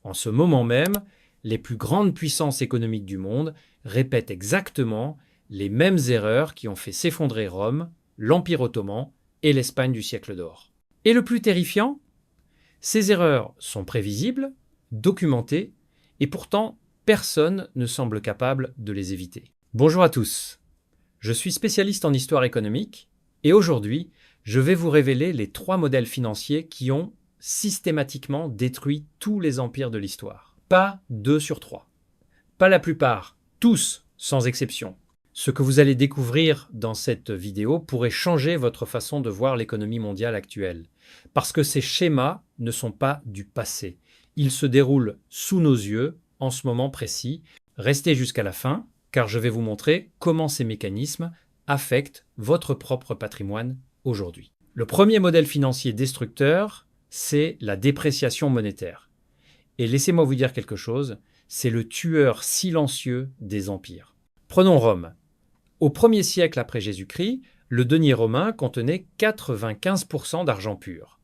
En ce moment même, les plus grandes puissances économiques du monde répètent exactement les mêmes erreurs qui ont fait s'effondrer Rome, l'Empire ottoman et l'Espagne du siècle d'or. Et le plus terrifiant, ces erreurs sont prévisibles, documentées, et pourtant personne ne semble capable de les éviter. Bonjour à tous, je suis spécialiste en histoire économique et aujourd'hui, je vais vous révéler les 3 modèles financiers qui ont systématiquement détruit tous les empires de l'histoire. Pas 2 sur 3. Pas la plupart, tous sans exception. Ce que vous allez découvrir dans cette vidéo pourrait changer votre façon de voir l'économie mondiale actuelle. Parce que ces schémas ne sont pas du passé. Ils se déroulent sous nos yeux en ce moment précis. Restez jusqu'à la fin, car je vais vous montrer comment ces mécanismes affectent votre propre patrimoine aujourd'hui. Le premier modèle financier destructeur, c'est la dépréciation monétaire. Et laissez-moi vous dire quelque chose, c'est le tueur silencieux des empires. Prenons Rome. Au 1er siècle après Jésus-Christ, le denier romain contenait 95% d'argent pur.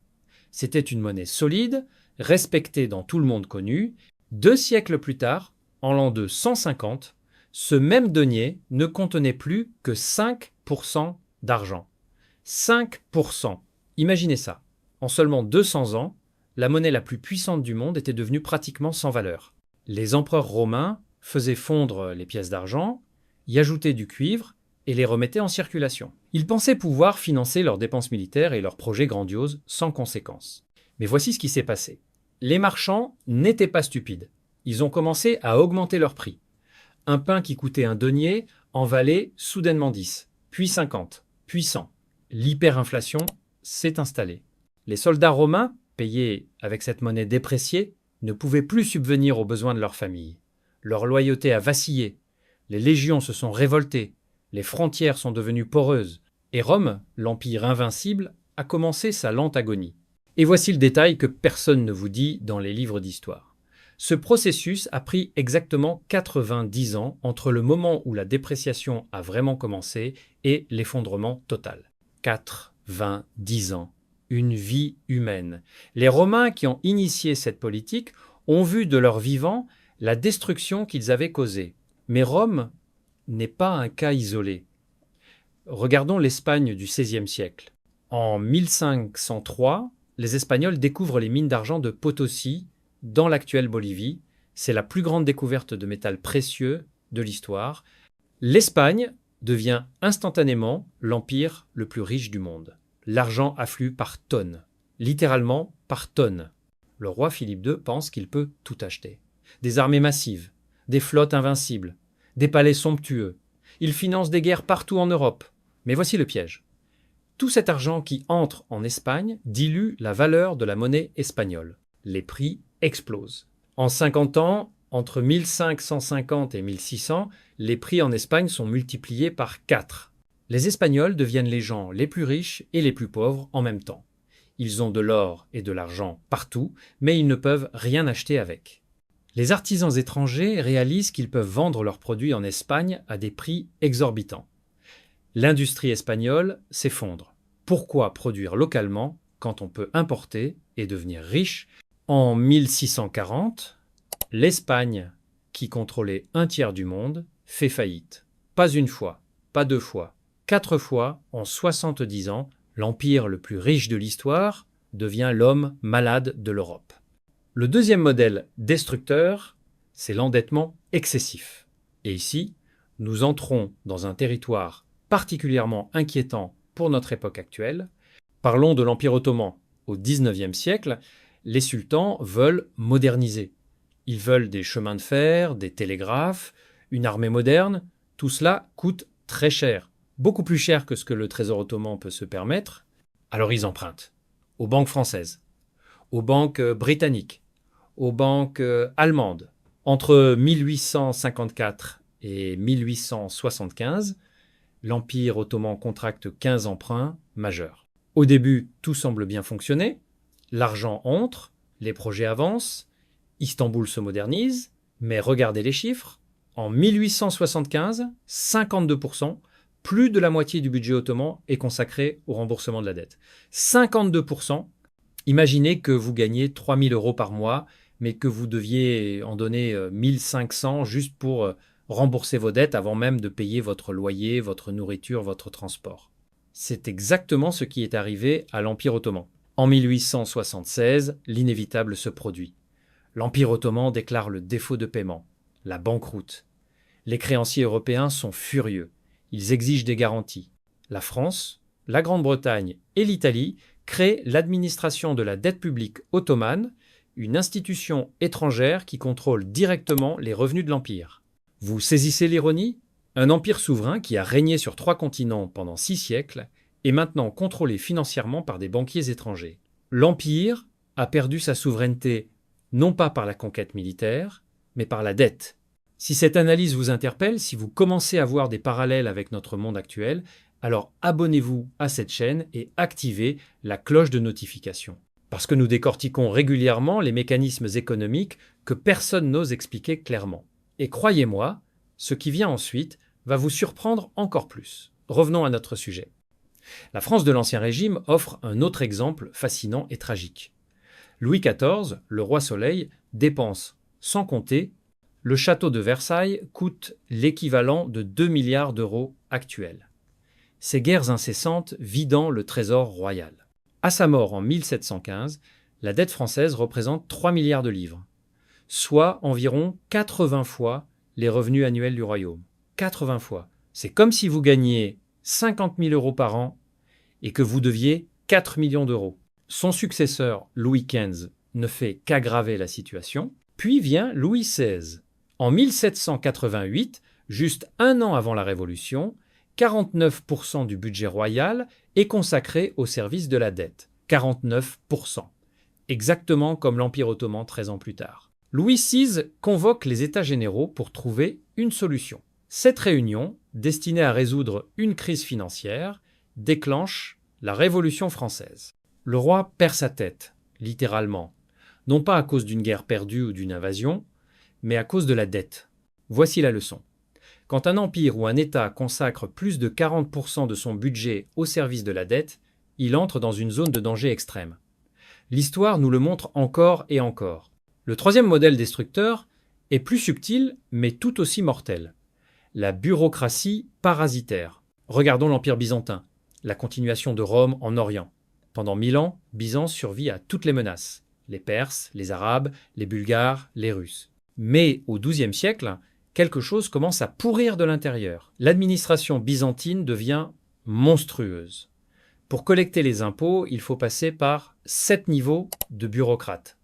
C'était une monnaie solide, respectée dans tout le monde connu. 2 siècles plus tard, en l'an 250, ce même denier ne contenait plus que 5% d'argent. 5%. Imaginez ça. En seulement 200 ans, la monnaie la plus puissante du monde était devenue pratiquement sans valeur. Les empereurs romains faisaient fondre les pièces d'argent, y ajoutaient du cuivre et les remettaient en circulation. Ils pensaient pouvoir financer leurs dépenses militaires et leurs projets grandioses sans conséquence. Mais voici ce qui s'est passé. Les marchands n'étaient pas stupides. Ils ont commencé à augmenter leur prix. Un pain qui coûtait un denier en valait soudainement 10, puis 50, puis 100. L'hyperinflation s'est installée. Les soldats romains, payés avec cette monnaie dépréciée, ne pouvaient plus subvenir aux besoins de leur famille. Leur loyauté a vacillé. Les légions se sont révoltées. Les frontières sont devenues poreuses. Et Rome, l'empire invincible, a commencé sa lente agonie. Et voici le détail que personne ne vous dit dans les livres d'histoire. Ce processus a pris exactement 90 ans entre le moment où la dépréciation a vraiment commencé et l'effondrement total. 90 ans. Une vie humaine. Les Romains qui ont initié cette politique ont vu de leur vivant la destruction qu'ils avaient causée. Mais Rome n'est pas un cas isolé. Regardons l'Espagne du XVIe siècle. En 1503, les Espagnols découvrent les mines d'argent de Potosi, dans l'actuelle Bolivie. C'est la plus grande découverte de métal précieux de l'histoire. L'Espagne devient instantanément l'empire le plus riche du monde. L'argent afflue par tonnes, littéralement par tonnes. Le roi Philippe II pense qu'il peut tout acheter. Des armées massives, des flottes invincibles, des palais somptueux. Il finance des guerres partout en Europe. Mais voici le piège. Tout cet argent qui entre en Espagne dilue la valeur de la monnaie espagnole. Les prix explosent. En 50 ans, entre 1550 et 1600, les prix en Espagne sont multipliés par 4. Les Espagnols deviennent les gens les plus riches et les plus pauvres en même temps. Ils ont de l'or et de l'argent partout, mais ils ne peuvent rien acheter avec. Les artisans étrangers réalisent qu'ils peuvent vendre leurs produits en Espagne à des prix exorbitants. L'industrie espagnole s'effondre. Pourquoi produire localement quand on peut importer et devenir riche? En 1640, l'Espagne, qui contrôlait un tiers du monde, fait faillite. Pas une fois, pas 2 fois, 4 fois en 70 ans, l'empire le plus riche de l'histoire devient l'homme malade de l'Europe. Le deuxième modèle destructeur, c'est l'endettement excessif. Et ici, nous entrons dans un territoire particulièrement inquiétant pour notre époque actuelle. Parlons de l'Empire ottoman. Au XIXe siècle, les sultans veulent moderniser. Ils veulent des chemins de fer, des télégraphes, une armée moderne. Tout cela coûte très cher. Beaucoup plus cher que ce que le trésor ottoman peut se permettre. Alors ils empruntent aux banques françaises, aux banques britanniques, aux banques allemandes. Entre 1854 et 1875, l'Empire ottoman contracte 15 emprunts majeurs. Au début, tout semble bien fonctionner. L'argent entre, les projets avancent, Istanbul se modernise, mais regardez les chiffres. En 1875, 52%, plus de la moitié du budget ottoman est consacré au remboursement de la dette. 52%, imaginez que vous gagnez 3 000 € par mois, mais que vous deviez en donner 1500 juste pour rembourser vos dettes avant même de payer votre loyer, votre nourriture, votre transport. C'est exactement ce qui est arrivé à l'Empire ottoman. En 1876, l'inévitable se produit. L'Empire ottoman déclare le défaut de paiement, la banqueroute. Les créanciers européens sont furieux. Ils exigent des garanties. La France, la Grande-Bretagne et l'Italie créent l'administration de la dette publique ottomane, une institution étrangère qui contrôle directement les revenus de l'Empire. Vous saisissez l'ironie ? Un empire souverain qui a régné sur 3 continents pendant 6 siècles est maintenant contrôlé financièrement par des banquiers étrangers. L'Empire a perdu sa souveraineté non pas par la conquête militaire, mais par la dette. Si cette analyse vous interpelle, si vous commencez à voir des parallèles avec notre monde actuel, alors abonnez-vous à cette chaîne et activez la cloche de notification. Parce que nous décortiquons régulièrement les mécanismes économiques que personne n'ose expliquer clairement. Et croyez-moi, ce qui vient ensuite va vous surprendre encore plus. Revenons à notre sujet. La France de l'Ancien Régime offre un autre exemple fascinant et tragique. Louis XIV, le roi Soleil, dépense, sans compter, le château de Versailles coûte l'équivalent de 2 milliards d'euros actuels. Ces guerres incessantes vidant le trésor royal. À sa mort en 1715, la dette française représente 3 milliards de livres, soit environ 80 fois les revenus annuels du royaume. 80 fois. C'est comme si vous gagniez 50 000 euros par an et que vous deviez 4 millions d'euros. Son successeur, Louis XV, ne fait qu'aggraver la situation. Puis vient Louis XVI. En 1788, juste un an avant la Révolution, 49% du budget royal est consacré au service de la dette. 49%. Exactement comme l'Empire ottoman 13 ans plus tard. Louis VI convoque les États généraux pour trouver une solution. Cette réunion, destinée à résoudre une crise financière, déclenche la Révolution française. Le roi perd sa tête, littéralement, non pas à cause d'une guerre perdue ou d'une invasion, mais à cause de la dette. Voici la leçon. Quand un empire ou un État consacre plus de 40% de son budget au service de la dette, il entre dans une zone de danger extrême. L'histoire nous le montre encore et encore. Le troisième modèle destructeur est plus subtil, mais tout aussi mortel. La bureaucratie parasitaire. Regardons l'Empire byzantin, la continuation de Rome en Orient. Pendant 1000 ans, Byzance survit à toutes les menaces. Les Perses, les Arabes, les Bulgares, les Russes. Mais au XIIe siècle, quelque chose commence à pourrir de l'intérieur. L'administration byzantine devient monstrueuse. Pour collecter les impôts, il faut passer par 7 niveaux de bureaucrates.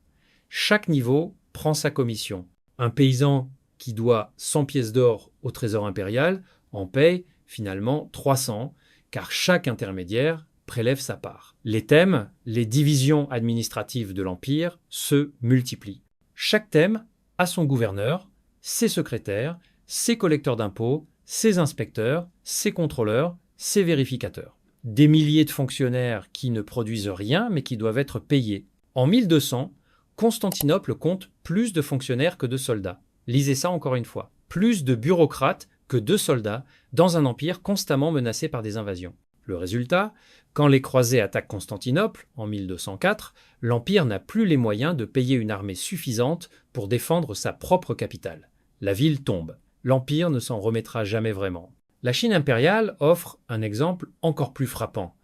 Chaque niveau prend sa commission. Un paysan qui doit 100 pièces d'or au trésor impérial en paye finalement 300, car chaque intermédiaire prélève sa part. Les thèmes, les divisions administratives de l'Empire se multiplient. Chaque thème a son gouverneur, ses secrétaires, ses collecteurs d'impôts, ses inspecteurs, ses contrôleurs, ses vérificateurs. Des milliers de fonctionnaires qui ne produisent rien mais qui doivent être payés. En 1200, Constantinople compte plus de fonctionnaires que de soldats. Lisez ça encore une fois. Plus de bureaucrates que de soldats dans un empire constamment menacé par des invasions. Le résultat, quand les croisés attaquent Constantinople, en 1204, l'Empire n'a plus les moyens de payer une armée suffisante pour défendre sa propre capitale. La ville tombe. L'Empire ne s'en remettra jamais vraiment. La Chine impériale offre un exemple encore plus frappant.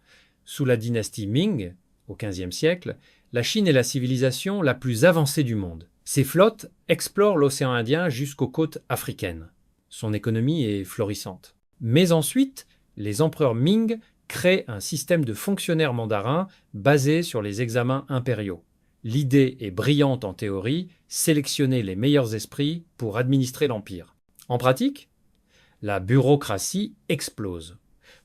Sous la dynastie Ming, au XVe siècle, la Chine est la civilisation la plus avancée du monde. Ses flottes explorent l'océan Indien jusqu'aux côtes africaines. Son économie est florissante. Mais ensuite, les empereurs Ming créent un système de fonctionnaires mandarins basé sur les examens impériaux. L'idée est brillante en théorie, sélectionner les meilleurs esprits pour administrer l'empire. En pratique, la bureaucratie explose.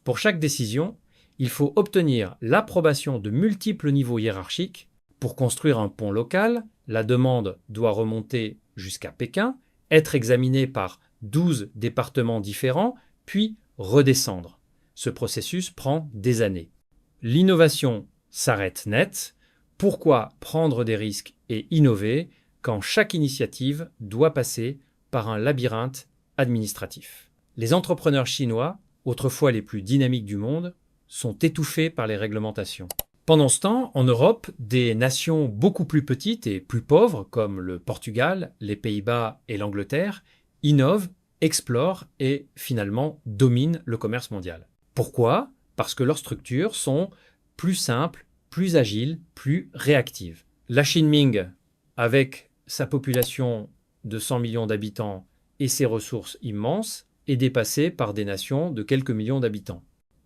Pour chaque décision, il faut obtenir l'approbation de multiples niveaux hiérarchiques. Pour construire un pont local, la demande doit remonter jusqu'à Pékin, être examinée par 12 départements différents, puis redescendre. Ce processus prend des années. L'innovation s'arrête net. Pourquoi prendre des risques et innover quand chaque initiative doit passer par un labyrinthe administratif? Les entrepreneurs chinois, autrefois les plus dynamiques du monde, sont étouffés par les réglementations. Pendant ce temps, en Europe, des nations beaucoup plus petites et plus pauvres, comme le Portugal, les Pays-Bas et l'Angleterre, innovent, explorent et finalement dominent le commerce mondial. Pourquoi? Parce que leurs structures sont plus simples, plus agiles, plus réactives. La Chine Ming, avec sa population de 100 millions d'habitants et ses ressources immenses, est dépassée par des nations de quelques millions d'habitants.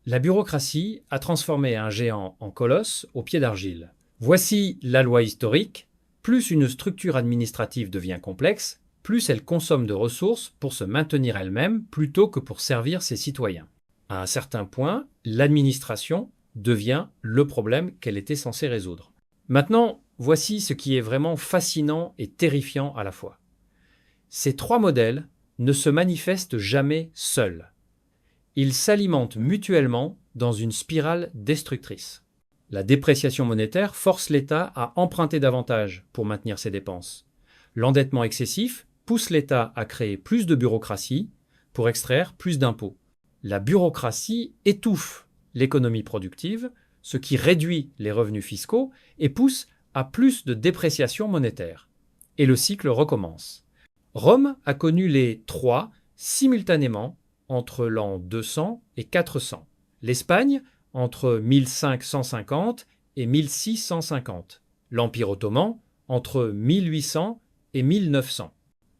La bureaucratie a transformé un géant en colosse au pied d'argile. Voici la loi historique. Plus une structure administrative devient complexe, plus elle consomme de ressources pour se maintenir elle-même plutôt que pour servir ses citoyens. À un certain point, l'administration devient le problème qu'elle était censée résoudre. Maintenant, voici ce qui est vraiment fascinant et terrifiant à la fois. Ces trois modèles ne se manifestent jamais seuls. Ils s'alimentent mutuellement dans une spirale destructrice. La dépréciation monétaire force l'État à emprunter davantage pour maintenir ses dépenses. L'endettement excessif pousse l'État à créer plus de bureaucratie pour extraire plus d'impôts. La bureaucratie étouffe l'économie productive, ce qui réduit les revenus fiscaux et pousse à plus de dépréciation monétaire. Et le cycle recommence. Rome a connu les trois simultanément entre l'an 200 et 400. L'Espagne entre 1550 et 1650. L'Empire ottoman entre 1800 et 1900.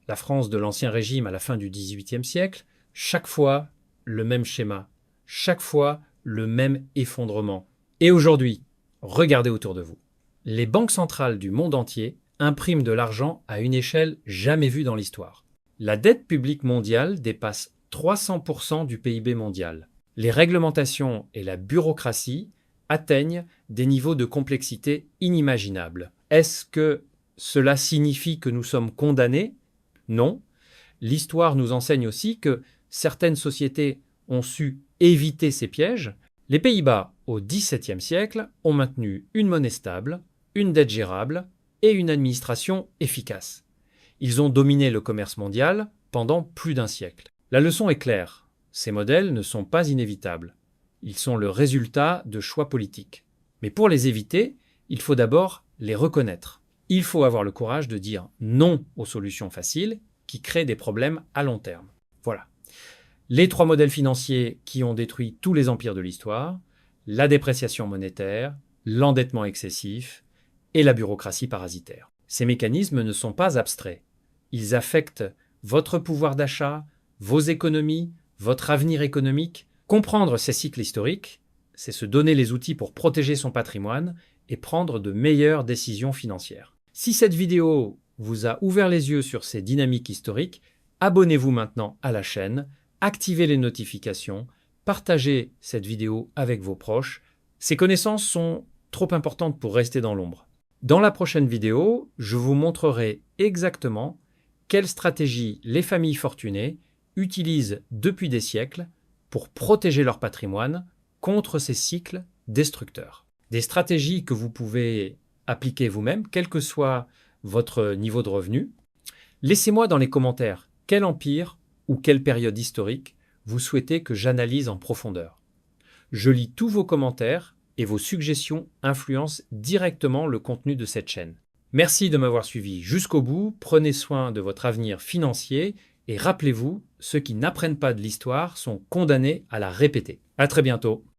La France de l'Ancien Régime à la fin du XVIIIe siècle, chaque fois le même schéma, chaque fois le même effondrement. Et aujourd'hui, regardez autour de vous. Les banques centrales du monde entier impriment de l'argent à une échelle jamais vue dans l'histoire. La dette publique mondiale dépasse 300% du PIB mondial. Les réglementations et la bureaucratie atteignent des niveaux de complexité inimaginables. Est-ce que cela signifie que nous sommes condamnés? Non. L'histoire nous enseigne aussi que certaines sociétés ont su éviter ces pièges. Les Pays-Bas, au XVIIe siècle, ont maintenu une monnaie stable, une dette gérable et une administration efficace. Ils ont dominé le commerce mondial pendant plus d'un siècle. La leçon est claire, ces modèles ne sont pas inévitables. Ils sont le résultat de choix politiques. Mais pour les éviter, il faut d'abord les reconnaître. Il faut avoir le courage de dire non aux solutions faciles qui créent des problèmes à long terme. Voilà. Les trois modèles financiers qui ont détruit tous les empires de l'histoire, la dépréciation monétaire, l'endettement excessif et la bureaucratie parasitaire. Ces mécanismes ne sont pas abstraits. Ils affectent votre pouvoir d'achat, vos économies, votre avenir économique. Comprendre ces cycles historiques, c'est se donner les outils pour protéger son patrimoine et prendre de meilleures décisions financières. Si cette vidéo vous a ouvert les yeux sur ces dynamiques historiques, abonnez-vous maintenant à la chaîne, activez les notifications, partagez cette vidéo avec vos proches. Ces connaissances sont trop importantes pour rester dans l'ombre. Dans la prochaine vidéo, je vous montrerai exactement quelles stratégies les familles fortunées utilisent depuis des siècles pour protéger leur patrimoine contre ces cycles destructeurs. Des stratégies que vous pouvez appliquer vous-même, quel que soit votre niveau de revenu. Laissez-moi dans les commentaires quel empire ou quelle période historique vous souhaitez que j'analyse en profondeur. Je lis tous vos commentaires et vos suggestions influencent directement le contenu de cette chaîne. Merci de m'avoir suivi jusqu'au bout, prenez soin de votre avenir financier et rappelez-vous, ceux qui n'apprennent pas de l'histoire sont condamnés à la répéter. À très bientôt.